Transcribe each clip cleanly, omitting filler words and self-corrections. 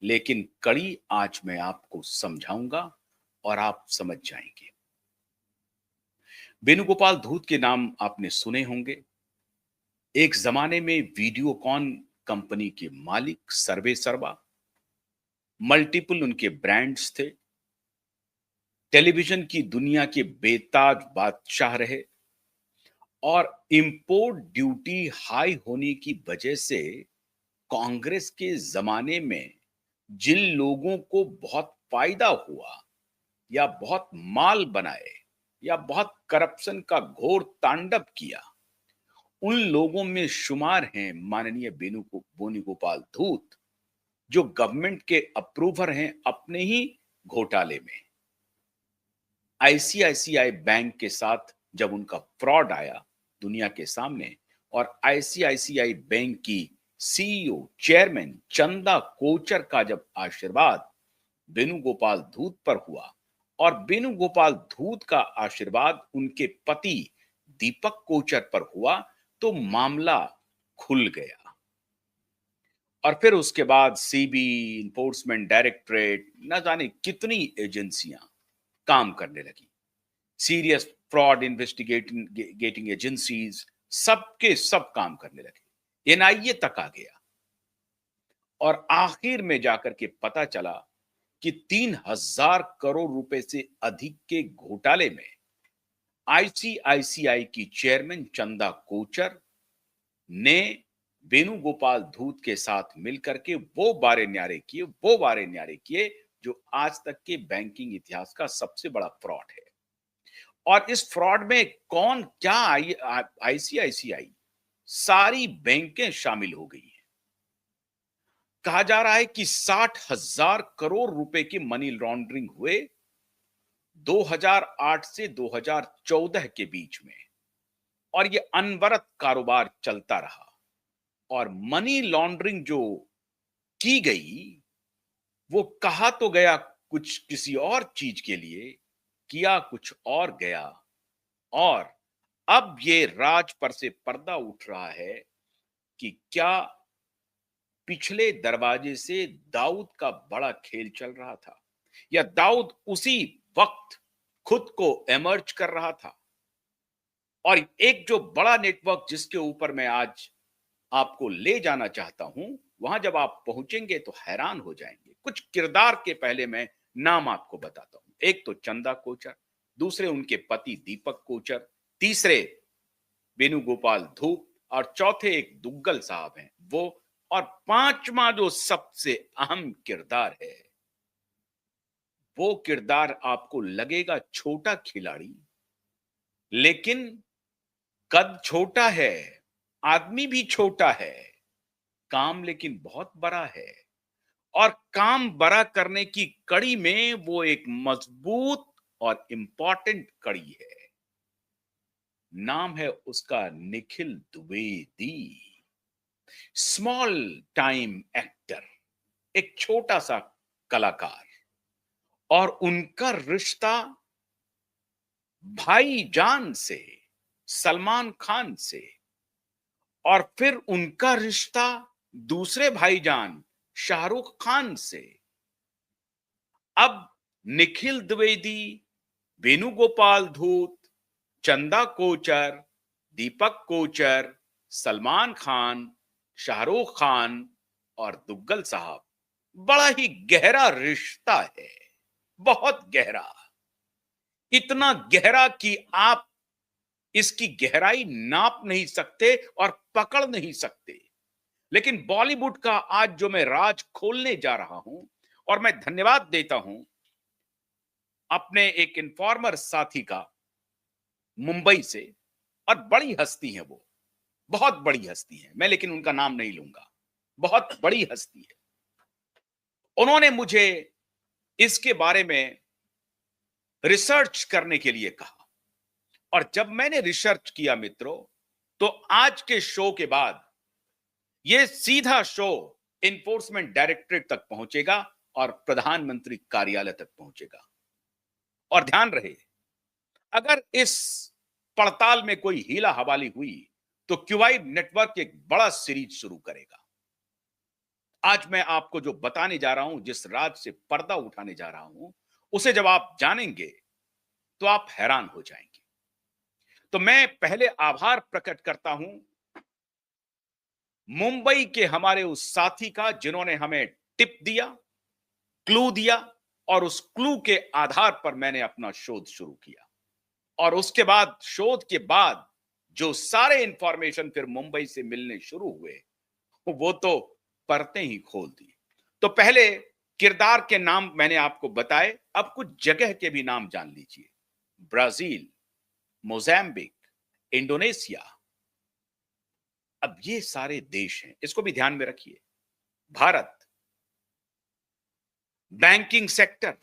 लेकिन कड़ी आज मैं आपको समझाऊंगा और आप समझ जाएंगे। वेणुगोपाल धूत के नाम आपने सुने होंगे। एक जमाने में वीडियोकॉन कंपनी के मालिक सर्वे सर्वा, मल्टीपल उनके ब्रांड्स थे। टेलीविजन की दुनिया के बेताज बादशाह रहे और इंपोर्ट ड्यूटी हाई होने की वजह से कांग्रेस के जमाने में जिन लोगों को बहुत फायदा हुआ या बहुत माल बनाए या बहुत करप्शन का घोर तांडव किया, उन लोगों में शुमार हैं माननीय वेणुगोपाल धूत, जो गवर्नमेंट के अप्रूवर हैं अपने ही घोटाले में। आईसीआईसीआई बैंक के साथ जब उनका फ्रॉड आया दुनिया के सामने और आईसीआईसीआई बैंक की सीईओ चेयरमैन चंदा कोचर का जब आशीर्वाद वेणुगोपाल धूत पर हुआ और वेणुगोपाल धूत का आशीर्वाद उनके पति दीपक कोचर पर हुआ, तो मामला खुल गया। और फिर उसके बाद सीबी, इन्फोर्समेंट डायरेक्टरेट, न जाने कितनी एजेंसियां काम करने लगी। सीरियस फ्रॉड इन्वेस्टिगेटिंग एजेंसीज सबके सब काम करने लगे। एनआईए तक आ गया और आखिर में जाकर के पता चला कि 3,000 करोड़ रुपए से अधिक के घोटाले में आईसीआईसीआई की चेयरमैन चंदा कोचर ने वेणुगोपाल धूत के साथ मिलकर के वो बारे न्यारे किए जो आज तक के बैंकिंग इतिहास का सबसे बड़ा फ्रॉड है। और इस फ्रॉड में कौन क्या आईसीआईसीआई सारी बैंकें शामिल हो गई हैं। कहा जा रहा है कि 60,000 करोड़ रुपए की मनी लॉन्ड्रिंग हुए 2008 से 2014 के बीच में, और ये अनवरत कारोबार चलता रहा। और मनी लॉन्ड्रिंग जो की गई वो कहा तो गया कुछ किसी और चीज के लिए, किया कुछ और गया। और अब ये राज पर से पर्दा उठ रहा है कि क्या पिछले दरवाजे से दाऊद का बड़ा खेल चल रहा था या दाऊद उसी वक्त खुद को एमर्ज कर रहा था। और एक जो बड़ा नेटवर्क जिसके ऊपर मैं आज आपको ले जाना चाहता हूं, वहां जब आप पहुंचेंगे तो हैरान हो जाएंगे। कुछ किरदार के पहले मैं नाम आपको बताता हूं। एक तो चंदा कोचर, दूसरे उनके पति दीपक कोचर, तीसरे वेणुगोपाल धूप और चौथे एक दुग्गल साहब हैं वो, और पांचवा जो सबसे अहम किरदार है, वो किरदार आपको लगेगा छोटा खिलाड़ी, लेकिन कद छोटा है, आदमी भी छोटा है, काम लेकिन बहुत बड़ा है। और काम बड़ा करने की कड़ी में वो एक मजबूत और इंपॉर्टेंट कड़ी है। नाम है उसका Nikhil Dwivedi. Small time actor, एक छोटा सा कलाकार, और उनका रिश्ता भाईजान से, सलमान खान से, और फिर उनका रिश्ता दूसरे भाईजान शाहरुख खान से। अब निखिल द्विवेदी, वेणुगोपाल धूत, चंदा कोचर, दीपक कोचर, सलमान खान, शाहरुख खान और दुग्गल साहब, बड़ा ही गहरा रिश्ता है, बहुत गहरा। इतना गहरा कि आप इसकी गहराई नाप नहीं सकते और पकड़ नहीं सकते। लेकिन बॉलीवुड का आज जो मैं राज खोलने जा रहा हूं, और मैं धन्यवाद देता हूं अपने एक इन्फॉर्मर साथी का मुंबई से, और बड़ी हस्ती है वो, बहुत बड़ी हस्ती है, मैं लेकिन उनका नाम नहीं लूंगा, बहुत बड़ी हस्ती है। उन्होंने मुझे इसके बारे में रिसर्च करने के लिए कहा, और जब मैंने रिसर्च किया मित्रों, तो आज के शो के बाद यह सीधा शो इन्फोर्समेंट डायरेक्टरेट तक पहुंचेगा और प्रधानमंत्री कार्यालय तक पहुंचेगा। और ध्यान रहे, अगर इस पड़ताल में कोई हीला हवाली हुई तो क्यूवाइड नेटवर्क एक बड़ा सीरीज शुरू करेगा। आज मैं आपको जो बताने जा रहा हूं, जिस राज से पर्दा उठाने जा रहा हूं, उसे जब आप जानेंगे तो आप हैरान हो जाएंगे। तो मैं पहले आभार प्रकट करता हूं मुंबई के हमारे उस साथी का, जिन्होंने हमें टिप दिया, क्लू दिया, और उस क्लू के आधार पर मैंने अपना शोध शुरू किया। और उसके बाद, शोध के बाद जो सारे इंफॉर्मेशन फिर मुंबई से मिलने शुरू हुए, वो तो परतें ही खोल दी। तो पहले किरदार के नाम मैंने आपको बताए, अब कुछ जगह के भी नाम जान लीजिए। Brazil, Mozambique, Indonesia. अब ये सारे देश हैं, इसको भी ध्यान में रखिए। भारत, बैंकिंग सेक्टर,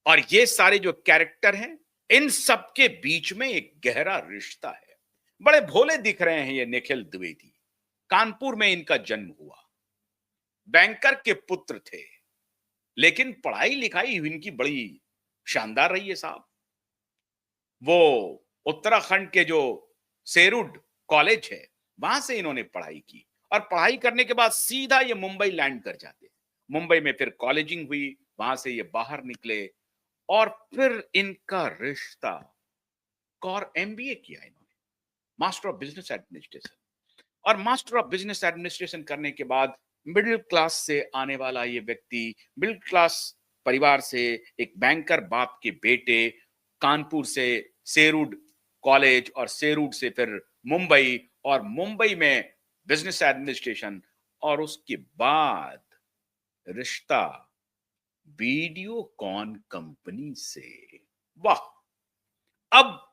और ये सारे जो कैरेक्टर हैं, इन सब के बीच में एक गहरा रिश्ता है। बड़े भोले दिख रहे हैं ये निखिल द्विवेदी। कानपुर में इनका जन्म हुआ, बैंकर के पुत्र थे, लेकिन पढ़ाई लिखाई इनकी बड़ी शानदार रही है साहब। वो उत्तराखंड के जो सेरुड कॉलेज है, वहां से इन्होंने पढ़ाई की, और पढ़ाई करने के बाद सीधा ये मुंबई लैंड कर जाते। मुंबई में फिर कॉलेजिंग हुई, वहां से ये बाहर निकले, और फिर इनका रिश्ता, और एमबीए किया इन्होंने, मास्टर ऑफ बिजनेस एडमिनिस्ट्रेशन। और मास्टर ऑफ बिजनेस एडमिनिस्ट्रेशन करने के बाद मिडिल क्लास से आने वाला ये व्यक्ति, मिडिल क्लास परिवार से, एक बैंकर बाप के बेटे, कानपुर से सेरुड कॉलेज, और सेरुड से फिर मुंबई, और मुंबई में बिजनेस एडमिनिस्ट्रेशन, और उसके बाद रिश्ता वीडियोकॉन कंपनी से। वाह! अब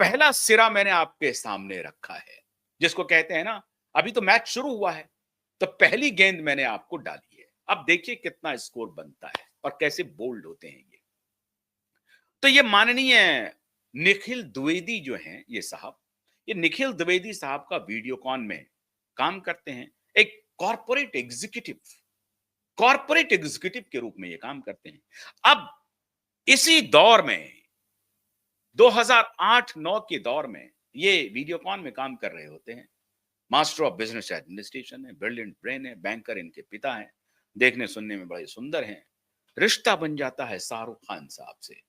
पहला सिरा मैंने आपके सामने रखा है, जिसको कहते हैं ना, अभी तो मैच शुरू हुआ है, तो पहली गेंद मैंने आपको डाली है। अब देखिए कितना स्कोर बनता है और कैसे बोल्ड होते हैं ये। तो ये माननीय निखिल द्विवेदी जो हैं ये साहब, ये निखिल द्विवेदी साहब का वीडियोकॉन में काम करते हैं। एक कॉर्पोरेट एग्जीक्यूटिव के रूप में ये काम करते हैं। अब इसी दौर में, 2008-9 के दौर में, ये वीडियोकॉन में काम कर रहे होते हैं। मास्टर ऑफ बिजनेस एडमिनिस्ट्रेशन है, ब्रिलियंट ब्रेन है, बैंकर इनके पिता हैं, देखने सुनने में बड़े सुंदर हैं। रिश्ता बन जाता है शाहरुख खान साहब से।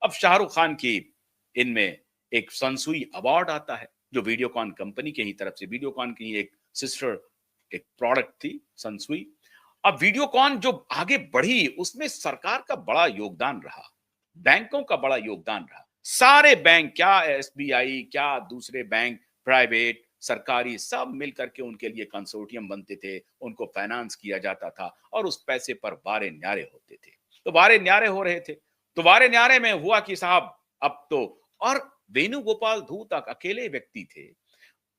अब शाहरुख खान की इनमें एक सनसुई अवार्ड आता है, जो वीडियोकॉन कंपनी के ही तरफ से, वीडियोकॉन की एक सिस्टर एक प्रोडक्ट थी सनसुई। अब वीडियोकॉन जो आगे बढ़ी, उसमें सरकार का बड़ा योगदान रहा, बैंकों का बड़ा योगदान रहा। सारे बैंक, क्या एसबीआई, क्या दूसरे बैंक, प्राइवेट, सरकारी, सब मिलकर के उनके लिए कंसोर्टियम बनते थे, उनको फाइनेंस किया जाता था, और उस पैसे पर वारे न्यारे होते थे। तो वारे न्यारे हो रहे थे, तो वारे न्यारे में हुआ कि साहब अब तो, और वेणुगोपाल धूत अकेले व्यक्ति थे,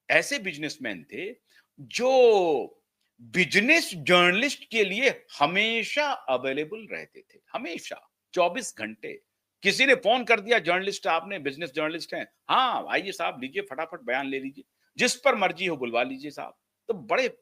ऐसे बिजनेसमैन थे जो बिजनेस जर्नलिस्ट के लिए हमेशा अवेलेबल रहते थे, हमेशा 24 घंटे। किसी ने फोन कर दिया, जर्नलिस्ट आपने, बिजनेस जर्नलिस्ट हैं, हाँ आइए साहब, लीजिए फटाफट बयान ले लीजिए, जिस पर मर्जी हो बुलवा लीजिए साहब। तो बड़े